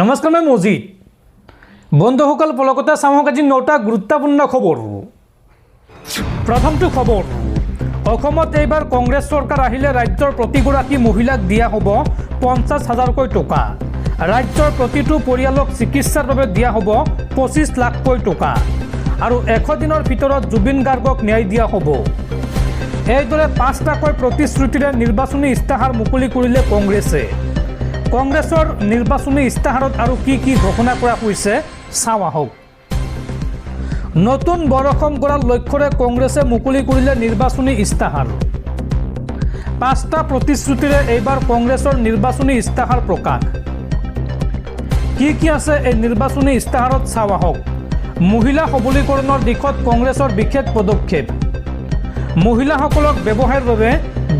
নমস্কাৰ মই মজিদ বন্ধুসকল পলকতে চাওক আজি 9টা গুৰুত্বপূৰ্ণ খবৰ। প্ৰথমটো খবৰ, অসমত এইবাৰ কংগ্ৰেছ চৰকাৰ আহিলে ৰাজ্যৰ প্ৰতিগৰাকী মহিলাক দিয়া হ'ব 50,000কৈ টকা। ৰাজ্যৰ প্ৰতিটো পৰিয়ালক চিকিৎসাৰ বাবে দিয়া হ'ব 25 লাখকৈ টকা আৰু 100 দিনৰ ভিতৰত জুবিন গাৰ্গক ন্যায় দিয়া হ'ব। এইদৰে 5টাকৈ প্ৰতিশ্ৰুতিৰে নিৰ্বাচনী ইস্তাহাৰ মুকলি কৰিলে কংগ্ৰেছে। কংগ্ৰেছৰ নিৰ্বাচনী ইস্তাহাৰত আৰু কি ঘোষণা কৰা হৈছে চাওঁ আহক। নতুন বৰষুণ কৰাৰ লক্ষ্যৰে কংগ্ৰেছে মুকলি কৰিলে নিৰ্বাচনী ইস্তাহাৰ। 5টা প্ৰতিশ্ৰুতিৰে এইবাৰ কংগ্ৰেছৰ নিৰ্বাচনী ইস্তাহাৰ প্ৰকাশ। কি আছে এই নিৰ্বাচনী ইস্তাহাৰত চাওঁ আহক। মহিলা সবলীকৰণৰ দিশত কংগ্ৰেছৰ বিশেষ পদক্ষেপ। মহিলাসকলক ব্যৱসায়ৰ বাবে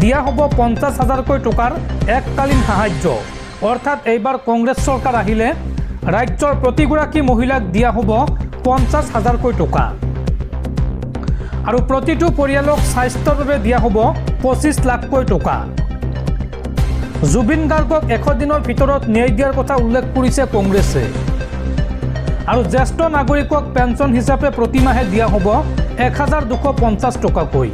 দিয়া হ'ব 50,000কৈ টকাৰ এককালীন সাহায্য। অৰ্থাৎ এইবাৰ কংগ্ৰেছ চৰকাৰ আহিলে ৰাজ্যৰ প্ৰতিগৰাকী মহিলাক দিয়া হ'ব 50,000কৈ টকা আৰু প্ৰতিটো পৰিয়ালক স্বাস্থ্যৰ বাবে দিয়া হ'ব 25 লাখকৈ টকা। জুবিন গাৰ্গক 100 দিনৰ ভিতৰত ন্যায় দিয়াৰ কথা উল্লেখ কৰিছে কংগ্ৰেছে আৰু জ্যেষ্ঠ নাগৰিকক পেঞ্চন হিচাপে প্ৰতিমাহে দিয়া হ'ব 1,250 টকাকৈ।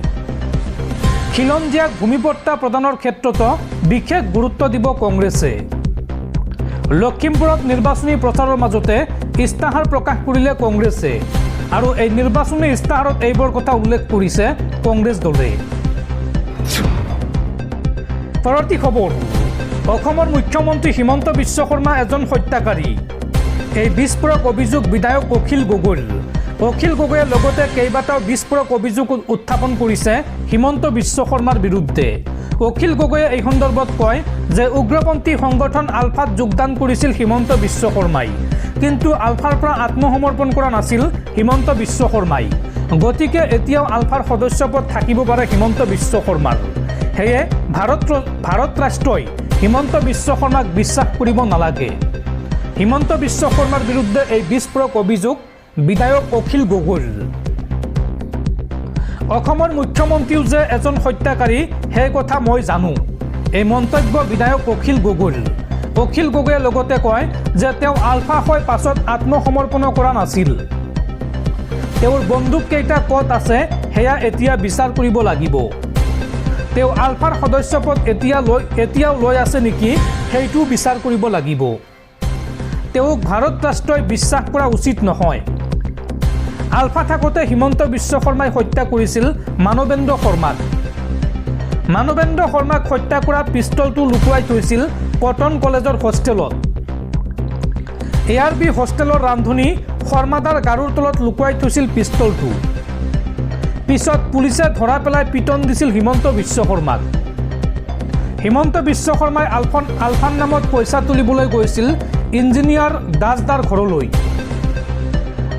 খিলঞ্জীয়াক ভূমিপট্টা প্ৰদানৰ ক্ষেত্ৰতো বিশেষ গুৰুত্ব দিব কংগ্ৰেছে। লখিমপুৰত নিৰ্বাচনী প্ৰচাৰৰ মাজতে ইস্তাহাৰ প্ৰকাশ কৰিলে কংগ্ৰেছে আৰু এই নিৰ্বাচনী ইস্তাহাৰত এইবোৰ কথা উল্লেখ কৰিছে কংগ্ৰেছ দলে। পৰৱৰ্তী খবৰ, অসমৰ মুখ্যমন্ত্ৰী হিমন্ত বিশ্ব শৰ্মা এজন হত্যাকাৰী। এই বিস্ফোৰক অভিযোগ বিধায়ক অখিল গগৈৰ। অখিল গগৈয়ে লগতে কেইবাটাও বিস্ফোৰক অভিযোগ উত্থাপন কৰিছে হিমন্ত বিশ্ব শৰ্মাৰ বিৰুদ্ধে। অখিল গগৈয়ে এই সন্দৰ্ভত কয় যে উগ্ৰপন্থী সংগঠন আলফাত যোগদান কৰিছিল হিমন্ত বিশ্ব শৰ্মাই, কিন্তু আলফাৰ পৰা আত্মসমৰ্পণ কৰা নাছিল হিমন্ত বিশ্ব শৰ্মাই। গতিকে এতিয়াও আলফাৰ সদস্যপদ থাকিব পাৰে হিমন্ত বিশ্ব শৰ্মাৰ। সেয়ে ভাৰত ৰাষ্ট্ৰই হিমন্ত বিশ্ব শৰ্মাক বিশ্বাস কৰিব নালাগে। হিমন্ত বিশ্ব শৰ্মাৰ বিৰুদ্ধে এই বিস্ফোৰক অভিযোগ বিধায়ক অখিল গগৈৰ। অসমৰ মুখ্যমন্ত্ৰীও যে এজন হত্যাকাৰী সেই কথা মই জানো, এই মন্তব্য বিধায়ক অখিল গগৈৰ। অখিল গগৈয়ে লগতে কয় যে তেওঁ আলফা হৈ পাছত আত্মসমৰ্পণ কৰা নাছিল। তেওঁৰ বন্দুককেইটা ক'ত আছে সেয়া এতিয়া বিচাৰ কৰিব লাগিব। তেওঁ আলফাৰ সদস্যপদ এতিয়াও লৈ আছে নেকি সেইটোও বিচাৰ কৰিব লাগিব। তেওঁক ভাৰত ৰাষ্ট্ৰই বিশ্বাস কৰা উচিত নহয়। আলফা থাকোঁতে হিমন্ত বিশ্ব শৰ্মাই হত্যা কৰিছিল মানৱেন্দ্ৰ শৰ্মাক। মানৱেন্দ্ৰ শৰ্মাক হত্যা কৰা পিষ্টলটো লুকুৱাই থৈছিল কটন কলেজৰ হোষ্টেলত। ARB হোষ্টেলৰ ৰান্ধনী শৰ্মাদাৰ গাৰুৰ তলত লুকুৱাই থৈছিল পিষ্টলটো। পিছত পুলিচে ধৰা পেলাই পিটন দিছিল হিমন্ত বিশ্ব শৰ্মাক। হিমন্ত বিশ্ব শৰ্মাই আলফাৰ নামত পইচা তুলিবলৈ গৈছিল ইঞ্জিনিয়াৰ দাসদাৰ ঘৰলৈ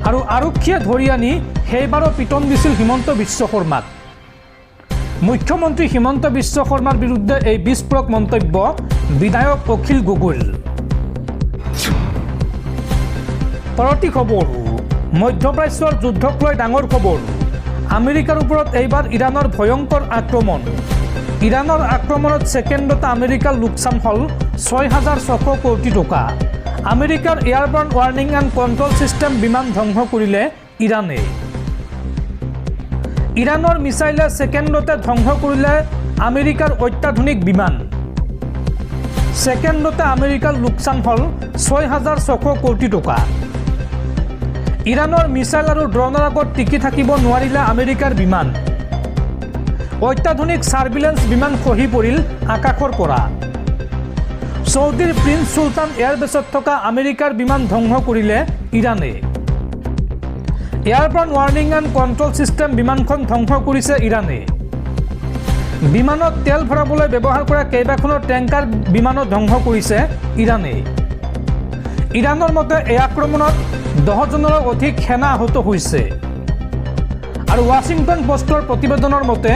আৰু আৰক্ষীয়ে ধৰি আনি সেইবাৰো পিটন দিছিল হিমন্ত বিশ্ব শৰ্মাক। মুখ্যমন্ত্ৰী হিমন্ত বিশ্ব শৰ্মাৰ বিৰুদ্ধে এই বিস্ফোৰক মন্তব্য বিধায়ক অখিল গগৈৰ। পৰৱৰ্তী খবৰ, মধ্যপ্ৰাচ্যৰ যুদ্ধক লৈ ডাঙৰ খবৰ। আমেৰিকাৰ ওপৰত এইবাৰ ইৰাণৰ ভয়ংকৰ আক্ৰমণ। ইৰাণৰ আক্ৰমণত ছেকেণ্ডতে আমেৰিকাৰ লোকচান হ'ল 6,600 কোটি টকা। আমেৰিকাৰ এয়াৰবৰ্ন ৱাৰ্ণিং এণ্ড কণ্ট্ৰল ছিষ্টেম বিমান ধ্বংস কৰিলে ইৰাণে। ইৰাণৰ মিছাইলে ছেকেণ্ডতে ধ্বংস কৰিলে আমেৰিকাৰ অত্যাধুনিক বিমান। ছেকেণ্ডতে আমেৰিকাৰ লোকচান হ'ল 6,600 কোটি টকা। ইৰাণৰ মিছাইল আৰু ড্ৰোনৰ আগত টিকি থাকিব নোৱাৰিলে আমেৰিকাৰ বিমান। অত্যাধুনিক ছাৰ্ভিলেন্স বিমান খহি পৰিল আকাশৰ পৰা। ছৌদিৰ প্ৰিন্স চুলতান এয়াৰবেছত থকা আমেৰিকাৰ বিমান ধ্বংস কৰিলে ইৰাণে। এয়াৰবৰ্ন ৱাৰ্ণিং এণ্ড কণ্ট্ৰল ছিষ্টেম বিমানখন ধ্বংস কৰিছে ইৰাণে। বিমানত তেল ভৰাবলৈ ব্যৱহাৰ কৰা কেইবাখনো টেংকাৰ বিমানো ধ্বংস কৰিছে ইৰাণে। ইৰাণৰ মতে এই আক্ৰমণত 10জনৰো অধিক সেনা আহত হৈছে আৰু ৱাশ্বিংটন পোষ্টৰ প্ৰতিবেদনৰ মতে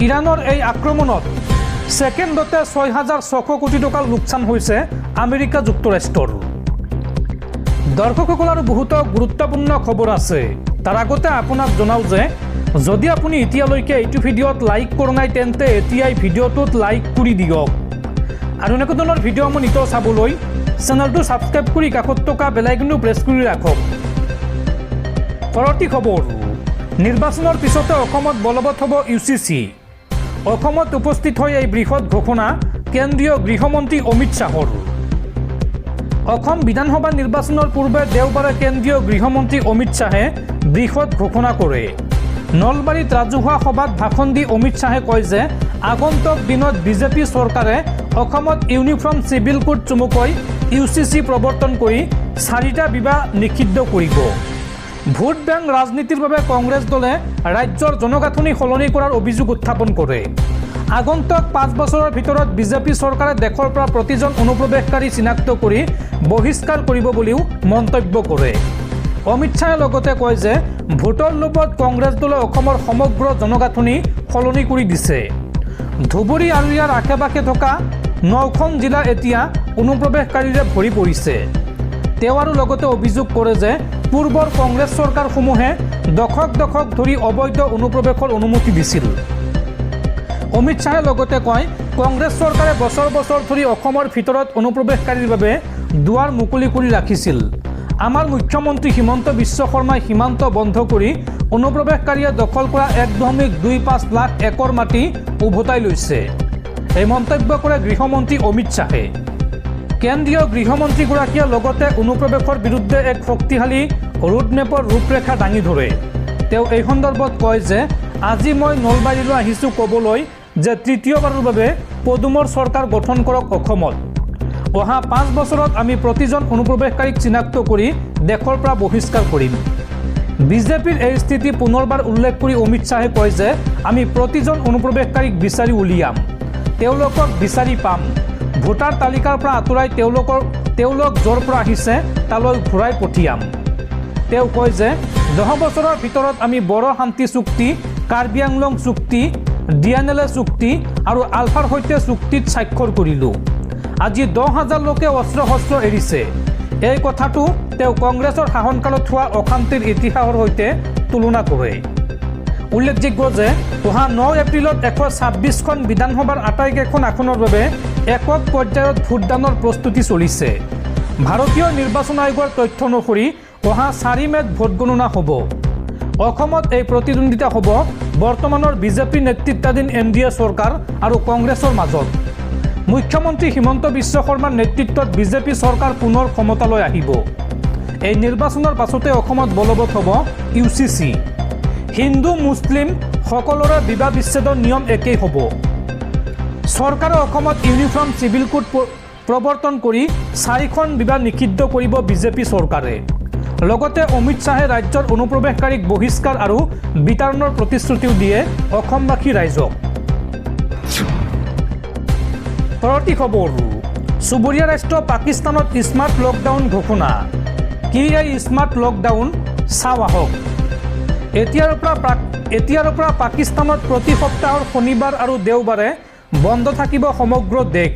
ইৰাণৰ এই আক্ৰমণত ছেকেণ্ডতে 6,600 কোটি টকাৰ লোকচান হৈছে আমেৰিকা যুক্তৰাষ্ট্ৰৰ। দৰ্শকসকল আৰু বহুতো গুৰুত্বপূৰ্ণ খবৰ আছে। তাৰ আগতে আপোনাক জনাওঁ যে যদি আপুনি এতিয়ালৈকে এইটো ভিডিঅ'ত লাইক কৰা নাই তেন্তে এতিয়াই ভিডিঅ'টোত লাইক কৰি দিয়ক আৰু এনেকুৱা ধৰণৰ ভিডিঅ' মই নিতৌ চাবলৈ চেনেলটো ছাবস্ক্ৰাইব কৰি কাষত থকা বেল আইকনটো প্ৰেছ কৰি ৰাখক। পৰৱৰ্তী খবৰ, নিৰ্বাচনৰ পিছতে অসমত বলবৎ হ'ব UCC। অসমত উপস্থিত হৈ এই বৃহৎ ঘোষণা কেন্দ্ৰীয় গৃহমন্ত্ৰী অমিত শ্বাহৰ। অসম বিধানসভা নিৰ্বাচনৰ পূৰ্বে দেওবাৰে কেন্দ্ৰীয় গৃহমন্ত্ৰী অমিত শ্বাহে বৃহৎ ঘোষণা কৰে। নলবাৰীত ৰাজহুৱা সভাত ভাষণ দি অমিত শ্বাহে কয় যে আগন্তুক দিনত বিজেপি চৰকাৰে অসমত ইউনিফৰ্ম চিভিল কোড চমুকৈ UCC প্ৰৱৰ্তন কৰি 4টা বিবাহ নিষিদ্ধ কৰিব। ভোট বেংক ৰাজনীতিৰ বাবে কংগ্ৰেছ দলে ৰাজ্যৰ জনগাঁথনি সলনি কৰাৰ অভিযোগ উত্থাপন কৰে। আগন্তুক 5 বছৰৰ ভিতৰত বিজেপি চৰকাৰে দেশৰ পৰা প্ৰতিজন অনুপ্ৰৱেশকাৰী চিনাক্ত কৰি বহিষ্কাৰ কৰিব বুলিও মন্তব্য কৰে। অমিত শ্বাহে লগতে কয় যে ভোটৰ লোভত কংগ্ৰেছ দলে অসমৰ সমগ্ৰ জনগাঁথনি সলনি কৰি দিছে। ধুবুৰী আৰু ইয়াৰ আশে পাশে থকা 9খন জিলা এতিয়া অনুপ্ৰৱেশকাৰীৰে ভৰি পৰিছে। তেওঁ আৰু লগতে অভিযোগ কৰে যে পূৰ্বৰ কংগ্ৰেছ চৰকাৰসমূহে দশক ধৰি অবৈধ অনুপ্ৰৱেশৰ অনুমতি দিছিল। অমিত শ্বাহে লগতে কয়, কংগ্ৰেছ চৰকাৰে বছৰ ধৰি অসমৰ ভিতৰত অনুপ্ৰৱেশকাৰীৰ বাবে দুৱাৰ মুকলি কৰি ৰাখিছিল। আমাৰ মুখ্যমন্ত্ৰী হিমন্ত বিশ্ব শৰ্মাই সীমান্ত বন্ধ কৰি অনুপ্ৰৱেশকাৰীয়ে দখল কৰা 1.25 লাখ একৰ মাটি উভতাই লৈছে। এই মন্তব্য কৰে গৃহমন্ত্ৰী অমিত শ্বাহে। কেন্দ্ৰীয় গৃহমন্ত্ৰীগৰাকীয়ে লগতে অনুপ্ৰৱেশৰ বিৰুদ্ধে এক শক্তিশালী ৰোডমেপৰ ৰূপৰেখা দাঙি ধৰে। তেওঁ এই সন্দৰ্ভত কয় যে আজি মই নলবাৰীলৈ আহিছোঁ ক'বলৈ যে তৃতীয়বাৰৰ বাবে পদুমৰ চৰকাৰ গঠন কৰক অসমত। অহা 5 বছৰত আমি প্ৰতিজন অনুপ্ৰৱেশকাৰীক চিনাক্ত কৰি দেশৰ পৰা বহিষ্কাৰ কৰিম। বিজেপিৰ এই স্থিতি পুনৰবাৰ উল্লেখ কৰি অমিত শ্বাহে কয় যে আমি প্ৰতিজন অনুপ্ৰৱেশকাৰীক বিচাৰি উলিয়াম, তেওঁলোকক বিচাৰি পাম, ভোটাৰ তালিকাৰ পৰা আঁতৰাই তেওঁলোক য'ৰ পৰা আহিছে তালৈ ঘূৰাই পঠিয়াম। তেওঁ কয় যে 10 বছৰৰ ভিতৰত আমি বড়ো শান্তি চুক্তি, কাৰ্বি আংলং চুক্তি, DNLA চুক্তি আৰু আলফাৰ সৈতে চুক্তিত স্বাক্ষৰ কৰিলোঁ। আজি 10,000 লোকে অস্ত্ৰ শস্ত্ৰ এৰিছে। এই কথাটো তেওঁ কংগ্ৰেছৰ শাসনকালত হোৱা অশান্তিৰ ইতিহাসৰ সৈতে তুলনা কৰে। উল্লেখযোগ্য যে অহা 9 এপ্ৰিলত 126খন বিধানসভাৰ আটাইকেইখন আসনৰ বাবে একক পৰ্যায়ত ভোটদানৰ প্ৰস্তুতি চলিছে। ভাৰতীয় নিৰ্বাচন আয়োগৰ তথ্য অনুসৰি অহা 4 মে'ত ভোট গণনা হ'ব। অসমত এই প্ৰতিদ্বন্দ্বিতা হ'ব বৰ্তমানৰ বিজেপি নেতৃত্বাধীন NDA চৰকাৰ আৰু কংগ্ৰেছৰ মাজত। মুখ্যমন্ত্ৰী হিমন্ত বিশ্ব শৰ্মাৰ নেতৃত্বত বিজেপি চৰকাৰ পুনৰ ক্ষমতালৈ আহিব। এই নিৰ্বাচনৰ পাছতে অসমত বলবৎ হ'ব UCC। হিন্দু মুছলিম সকলোৰে বিবাহ বিচ্ছেদৰ নিয়ম একেই হ'ব। চৰকাৰে অসমত ইউনিফৰ্ম চিভিল কোড প্ৰৱৰ্তন কৰি 4খন বিবাহ নিষিদ্ধ কৰিব বিজেপি চৰকাৰে। লগতে অমিত শ্বাহে ৰাজ্যৰ অনুপ্ৰৱেশকাৰীক বহিষ্কাৰ আৰু বিতৰণৰ প্ৰতিশ্ৰুতিও দিয়ে অসমবাসী ৰাইজক। পৰৱৰ্তী খবৰ, চুবুৰীয়া ৰাষ্ট্ৰ পাকিস্তানত স্মাৰ্ট লকডাউন ঘোষণা। কি এই স্মাৰ্ট লকডাউন? চাওঁ আহক। এতিয়াৰ পৰা পাকিস্তানত প্ৰতি সপ্তাহৰ শনিবাৰ আৰু দেওবাৰে বন্ধ থাকিব সমগ্ৰ দেশ।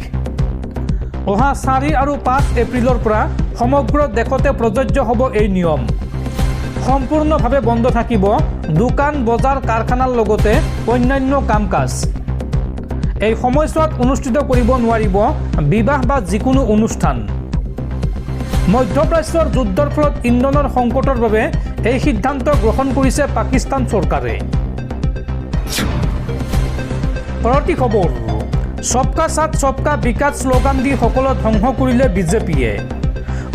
অহা 4 আৰু 5 এপ্ৰিলৰ পৰা সমগ্ৰ দেশতে প্ৰযোজ্য হ'ব এই নিয়ম। সম্পূৰ্ণভাৱে বন্ধ থাকিব দোকান, বজাৰ, কাৰখানাৰ লগতে অন্যান্য কাম কাজ। এই সময়ছোৱাত অনুষ্ঠিত কৰিব নোৱাৰিব বিবাহ বা যিকোনো অনুষ্ঠান। মধ্যপ্ৰাচ্যৰ যুদ্ধৰ ফলত ইন্ধনৰ সংকটৰ বাবে এই সিদ্ধান্ত গ্ৰহণ কৰিছে পাকিস্তান চৰকাৰে। পৰৱৰ্তী খবৰ, সবকা সাথ সবকা বিকাশ শ্লোগান দি সকলো ধ্বংস কৰিলে বিজেপিয়ে।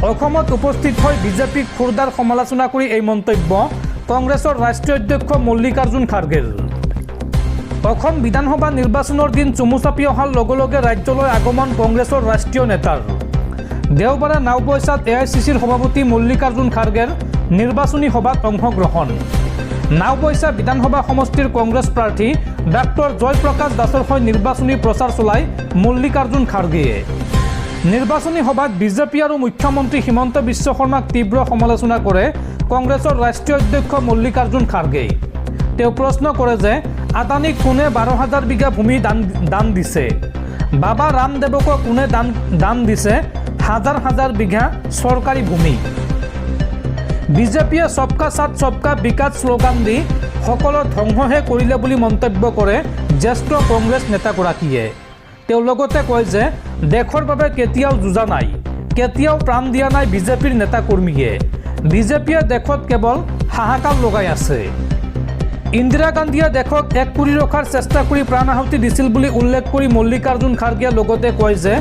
অসমত উপস্থিত হৈ বিজেপিক খুৰদাৰ সমালোচনা কৰি এই মন্তব্য কংগ্ৰেছৰ ৰাষ্ট্ৰীয় অধ্যক্ষ মল্লিকাৰ্জুন খাৰ্গেৰ। অসম বিধানসভা নিৰ্বাচনৰ দিন চমু চাপি অহাৰ লগে লগে ৰাজ্যলৈ আগমন কংগ্ৰেছৰ ৰাষ্ট্ৰীয় নেতাৰ। দেওবাৰে নাওবৈচাত AICCৰ সভাপতি মল্লিকাৰ্জুন খাৰ্গেৰ নিৰ্বাচনী সভাত অংশগ্ৰহণ। নাওবৈচা বিধানসভা সমষ্টিৰ কংগ্ৰেছ প্ৰাৰ্থী ডাক্তৰ জয়প্ৰকাশ দাসৰ হৈ নিৰ্বাচনী প্ৰচাৰ চলাই মল্লিকাৰ্জুন খাৰ্গেয়ে। নিৰ্বাচনী সভাত বিজেপি আৰু মুখ্যমন্ত্ৰী হিমন্ত বিশ্ব শৰ্মাক তীব্ৰ সমালোচনা কৰে কংগ্ৰেছৰ ৰাষ্ট্ৰীয় অধ্যক্ষ মল্লিকাৰ্জুন খাৰ্গেই। তেওঁ প্ৰশ্ন কৰে যে আদানীক কোনে 12,000 বিঘা ভূমি দান দিছে? বাবা ৰামদেৱক কোনে দান দিছে হাজাৰ বিঘা চৰকাৰী ভূমি? বিজেপিয়ে সবকা সাথ সবকা বিকাশ শ্লোগান দি সকলো ধ্বংসহে কৰিলে বুলি মন্তব্য কৰে জ্যেষ্ঠ কংগ্ৰেছ নেতাগৰাকীয়ে। তেওঁ লগতে কয় যে দেশৰ বাবে কেতিয়াও যুঁজা নাই, কেতিয়াও প্ৰাণ দিয়া নাই বিজেপিৰ নেতা কৰ্মীয়ে। বিজেপিয়ে দেশত কেৱল হাহাকাৰ লগাই আছে। ইন্দিৰা গান্ধীয়ে দেশক এক কৰি ৰখাৰ চেষ্টা কৰি প্ৰাণ আহুতি দিছিল বুলি উল্লেখ কৰি মল্লিকাৰ্জুন খাৰ্গেয়ে লগতে কয় যে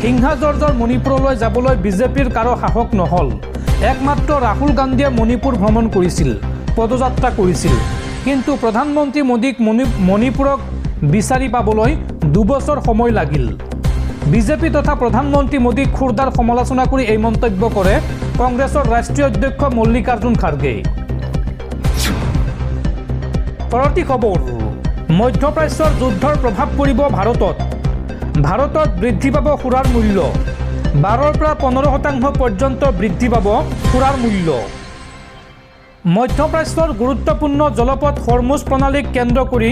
সিংহাজৰ্জৰ মণিপুৰলৈ যাবলৈ বিজেপিৰ কাৰো সাহস নহ'ল। একমাত্ৰ ৰাহুল গান্ধীয়ে মণিপুৰ ভ্ৰমণ কৰিছিল, পদযাত্ৰা কৰিছিল। কিন্তু প্ৰধানমন্ত্ৰী মোদীক মণিপুৰক বিচাৰি পাবলৈ 2 বছৰ সময় লাগিল। বিজেপি তথা প্ৰধানমন্ত্ৰী মোদীক খুৰদাৰ সমালোচনা কৰি এই মন্তব্য কৰে কংগ্ৰেছৰ ৰাষ্ট্ৰীয় অধ্যক্ষ মল্লিকাৰ্জুন খাৰ্গেয়ে। পৰৱৰ্তী খবৰ, মধ্যপ্ৰাচ্যৰ যুদ্ধৰ প্ৰভাৱ পৰিব ভাৰতত। ভাৰতত বৃদ্ধি পাব সুৰাৰ মূল্য। 12ৰ পৰা 15% পৰ্যন্ত বৃদ্ধি পাব সুৰাৰ মূল্য। মধ্যপ্ৰাচ্যৰ গুৰুত্বপূৰ্ণ জলপথ হৰমুজ প্ৰণালীক কেন্দ্ৰ কৰি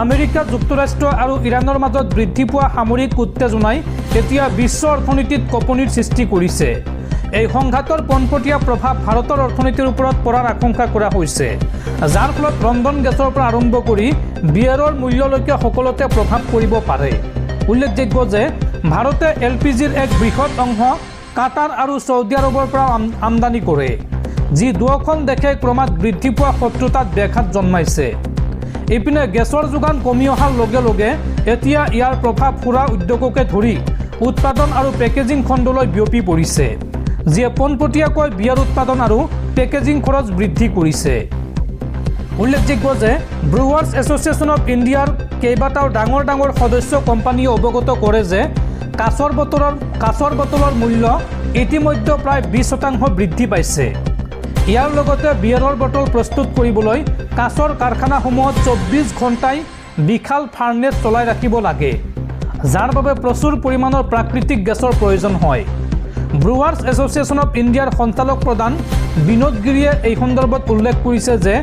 আমেৰিকা যুক্তৰাষ্ট্ৰ আৰু ইৰাণৰ মাজত বৃদ্ধি পোৱা সামৰিক উত্তেজনাই এতিয়া বিশ্ব অৰ্থনীতিত কঁপনিৰ সৃষ্টি কৰিছে। এই সংঘাতৰ পোনপটীয়া প্ৰভাৱ ভাৰতৰ অৰ্থনীতিৰ ওপৰত পৰাৰ আশংকা কৰা হৈছে, যাৰ ফলত ৰন্ধন গেছৰ পৰা আৰম্ভ কৰি বিয়েৰৰ মূল্যলৈকে সকলোতে প্ৰভাৱ পৰিব পাৰে। উল্লেখযোগ্য যে ভাৰতে LPGৰ এক বৃহৎ অংশ কাটাৰ আৰু ছৌদি আৰবৰ পৰা আমদানি কৰে, যি দুয়োখন দেশে ক্ৰমাৎ বৃদ্ধি পোৱা শত্ৰুতাত ব্যাঘাত জন্মাইছে। ইপিনে গেছৰ যোগান কমি অহাৰ লগে লগে এতিয়া ইয়াৰ প্ৰভাৱ সুৰা উদ্যোগকে ধৰি উৎপাদন আৰু পেকেজিং খণ্ডলৈ বিয়পি পৰিছে, যিয়ে পোনপটীয়াকৈ বিয়েৰ উৎপাদন আৰু পেকেজিং খৰচ বৃদ্ধি কৰিছে। উল্লেখযোগ্য যে ব্ৰুৱাৰ্ছ এছ'চিয়েশ্যন অৱ ইণ্ডিয়াৰ কেইবাটাও ডাঙৰ ডাঙৰ সদস্য কোম্পানীয়ে অৱগত কৰে যে কাঁচৰ বটলৰ মূল্য ইতিমধ্যে প্ৰায় 20% বৃদ্ধি পাইছে। ইয়াৰ লগতে বিয়েৰৰ বটল প্ৰস্তুত কৰিবলৈ কাঁচৰ কাৰখানাসমূহত 24 ঘণ্টাই বিশাল ফাৰ্নেছ চলাই ৰাখিব লাগে, যাৰ বাবে প্ৰচুৰ পৰিমাণৰ প্ৰাকৃতিক গেছৰ প্ৰয়োজন হয়। ব্ৰুৱাৰ্ছ এছ'চিয়েশ্যন অৱ ইণ্ডিয়াৰ সঞ্চালক প্ৰধান বিনোদ গিৰিয়ে এই সন্দৰ্ভত উল্লেখ কৰিছে যে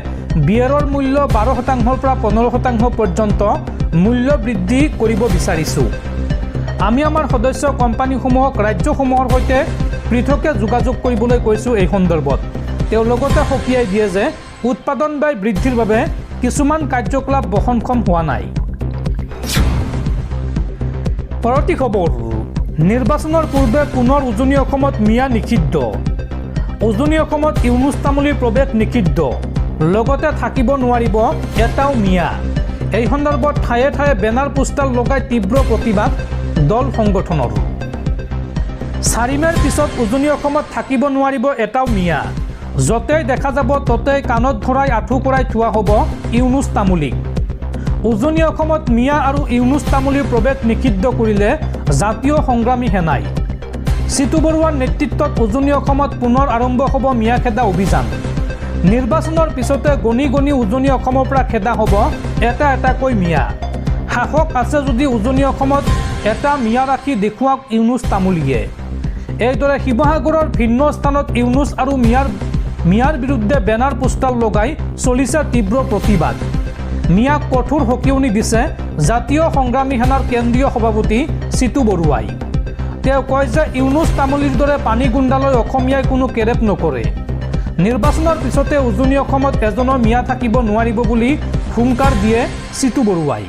বিয়েৰৰ মূল্য 12%ৰ পৰা 15% পৰ্যন্ত মূল্য বৃদ্ধি কৰিব বিচাৰিছোঁ। আমি আমাৰ সদস্য কোম্পানীসমূহক ৰাজ্যসমূহৰ সৈতে পৃথকে যোগাযোগ কৰিবলৈ কৈছোঁ। এই সন্দৰ্ভত তেওঁ লগতে সকীয়াই দিয়ে যে উৎপাদন ব্যয় বৃদ্ধিৰ বাবে কিছুমান কাৰ্যকলাপ বহনক্ষম হোৱা নাই। পৰৱৰ্তী খবৰ, নিৰ্বাচনৰ পূৰ্বে পুনৰ উজনি অসমত মিয়া নিষিদ্ধ। উজনি অসমত ইউনুছ তামুলীৰ প্ৰৱেশ নিষিদ্ধ, লগতে থাকিব নোৱাৰিব এটাও মিয়া। এই সন্দৰ্ভত ঠায়ে ঠায়ে বেনাৰ পোষ্টাৰ লগাই তীব্ৰ প্ৰতিবাদ দল সংগঠনৰ। 4 মে'ৰ পিছত উজনি অসমত থাকিব নোৱাৰিব এটাও মিয়া। য'তেই দেখা যাব ততেই কাণত ধৰাই আঁঠু কৰাই থোৱা হ'ব ইউনুছ তামুলীক। উজনি অসমত মিয়া আৰু ইউনুছ তামুলীৰ প্ৰৱেশ নিষিদ্ধ কৰিলে জাতীয় সংগ্ৰামী সেনাই। চিতু বৰুৱাৰ নেতৃত্বত উজনি অসমত পুনৰ আৰম্ভ হ'ব মিয়া খেদা অভিযান। নিৰ্বাচনৰ পিছতে গণি গণি উজনি অসমৰ পৰা খেদা হ'ব এটা এটাকৈ মিয়া। সাহস আছে যদি উজনি অসমত এটা মিয়া ৰাখি দেখুৱাওক ইউনুছ তামুলীয়ে। এইদৰে শিৱসাগৰৰ ভিন্ন স্থানত ইউনুছ আৰু মিয়াৰ বিৰুদ্ধে বেনাৰ পোষ্টাৰ লগাই চলিছে তীব্ৰ প্ৰতিবাদ। মিয়াক কঠোৰ সকীয়নি দিছে জাতীয় সংগ্ৰামী সেনাৰ কেন্দ্ৰীয় সভাপতি চিতু বৰুৱাই। তেওঁ কয় যে ইউনুছ তামুলীৰ দৰে পানী গুণ্ডালৈ অসমীয়াই কোনো কেৰেপ নকৰে। নিৰ্বাচনৰ পিছতে উজনি অসমত এজনৰ মিয়া থাকিব নোৱাৰিব বুলি হুংকাৰ দিয়ে চিতু বৰুৱাই।